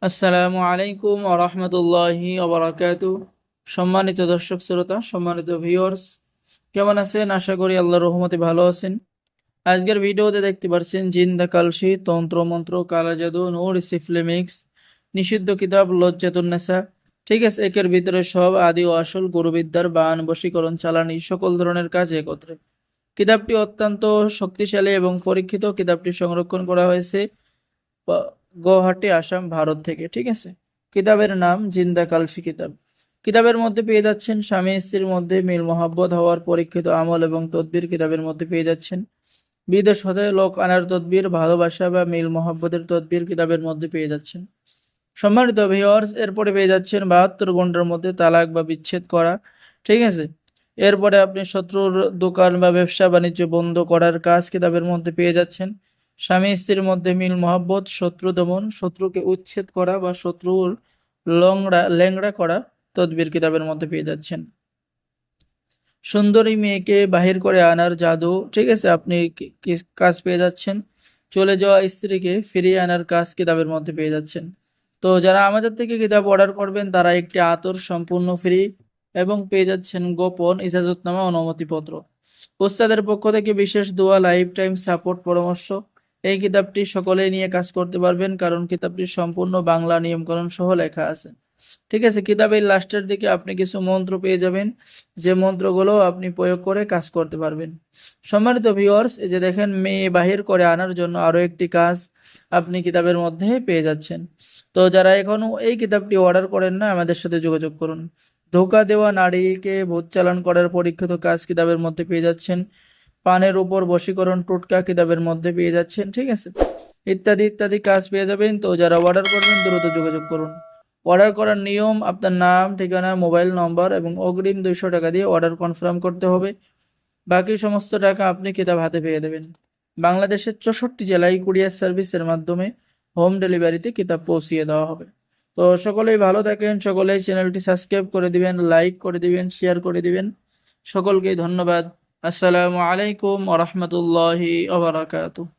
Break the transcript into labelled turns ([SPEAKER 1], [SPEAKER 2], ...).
[SPEAKER 1] আসসালামু আলাইকুম ওয়া রাহমাতুল্লাহি ওয়া বারাকাতুহু। সম্মানিত দর্শক শ্রোতা, সম্মানিত ভিউয়ার্স, কেমন আছেন? আশা করি আল্লাহর রহমতে ভালো আছেন। আজকের ভিডিওতে দেখতে পাচ্ছেন জিন্দা কালসি, তন্ত্র মন্ত্র, কালা জাদু, নূর সিফলিমিক্স, নিষিদ্ধ কিতাব লজ্জাতুন নেসা। ঠিক আছে, একের ভিতরে সব আদি ও আসল গুরুবিদ্যার বান, বশীকরণ, চালানি সকল ধরনের কাজ একত্রে। কিতাবটি অত্যন্ত শক্তিশালী এবং পরীক্ষিত। কিতাবটি সংরক্ষণ করা হয়েছে গুয়াহাটি, আসাম, ভারত থেকে। ঠিক আছে, কিতাবের নাম জিন্দা কালসি কিতাব। কিতাবের মধ্যে পেয়ে যাচ্ছেন স্বামী স্ত্রীর মধ্যে মিল মহাব্বত হওয়ার পরীক্ষিত আমল এবং তদবির। কিতাবের মধ্যে পেয়ে যাচ্ছেন বিদেশ হতে লোক আনার তদবির, ভালোবাসা বা মিল মহাব্বতের তদবির কিতাবের মধ্যে পেয়ে যাচ্ছেন। সম্মানিত ভিউয়ার্স, এরপরে পেয়ে যাচ্ছেন 72 ঘন্টার মধ্যে তালাক বা বিচ্ছেদ করা। ঠিক আছে, এরপরে আপনি শত্রুর দোকান বা ব্যবসা বাণিজ্য বন্ধ করার কাজ কিতাবের মধ্যে পেয়ে যাচ্ছেন। স্বামী স্ত্রীর মধ্যে মিল মহাব্বত, শত্রু দমন, শত্রুকে উচ্ছেদ করা বা শত্রুর ল্যাংড়া করা তদবির কিতাবের মধ্যে পেয়ে যাচ্ছেন। সুন্দরী মেয়েকে বাহির করে আনার জাদু। ঠিক আছে, আপনি কাজ পেয়ে যাচ্ছেন। চলে যাওয়া স্ত্রীকে ফিরিয়ে আনার কাজ কিতাবের মধ্যে পেয়ে যাচ্ছেন। তো যারা আমাদের থেকে কিতাব অর্ডার করবেন তারা একটি আতর সম্পূর্ণ ফ্রি এবং পেয়ে যাচ্ছেন গোপন ইজাজতনামা, অনুমতিপত্র। উস্তাদের পক্ষ থেকে বিশেষ দোয়া, লাইফ টাইম সাপোর্ট, পরামর্শ। এই কিতাবটি সকলেই নিয়ে কাজ করতে পারবেন, কারণ কিতাবটি সম্পূর্ণ বাংলা নিয়মকানুন সহ লেখা আছে। ঠিক আছে, কিতাবের লাস্টের দিকে আপনি কিছু মন্ত্র পেয়ে যাবেন, যে মন্ত্রগুলো আপনি প্রয়োগ করে কাজ করতে পারবেন। সম্মানিত ভিউয়ার্স, এই যে দেখেন, মেয়ে বাহির করে আনার জন্য আরো একটি কাজ আপনি কিতাবের মধ্যে পেয়ে যাচ্ছেন। তো যারা এখনো এই কিতাবটি অর্ডার করেন না, আমাদের সাথে যোগাযোগ করুন। ধোঁকা দেওয়া নারীকে ভূত চালান করার পরীক্ষিত কাজ কিতাবের মধ্যে পেয়ে যাচ্ছেন। পানের উপর বশীকরণ টোটকা কিতাবের মধ্যে পেয়ে যাচ্ছেন। ঠিক আছে, ইত্যাদি ইত্যাদি কাজ পেয়ে যাবেন। তো যারা অর্ডার করবেন দ্রুত যোগাযোগ করুন। অর্ডার করার নিয়ম: আপনার নাম, ঠিকানা, মোবাইল নম্বর এবং অগ্রিম 200 টাকা দিয়ে অর্ডার কনফার্ম করতে হবে। বাকি সমস্ত টাকা আপনি কিতাব হাতে পেয়ে দেবেন। বাংলাদেশের 64 জেলায় কুরিয়ার সার্ভিসের মাধ্যমে হোম ডেলিভারিতে কিতাব পৌঁছিয়ে দেওয়া হবে। তো সকলেই ভালো থাকেন, সকলেই চ্যানেলটি সাবস্ক্রাইব করে দিবেন, লাইক করে দিবেন, শেয়ার করে দিবেন। সকলকেই ধন্যবাদ। আসসালামু আলাইকুম ওয়া রাহমাতুল্লাহি ওয়া বারাকাতুহু।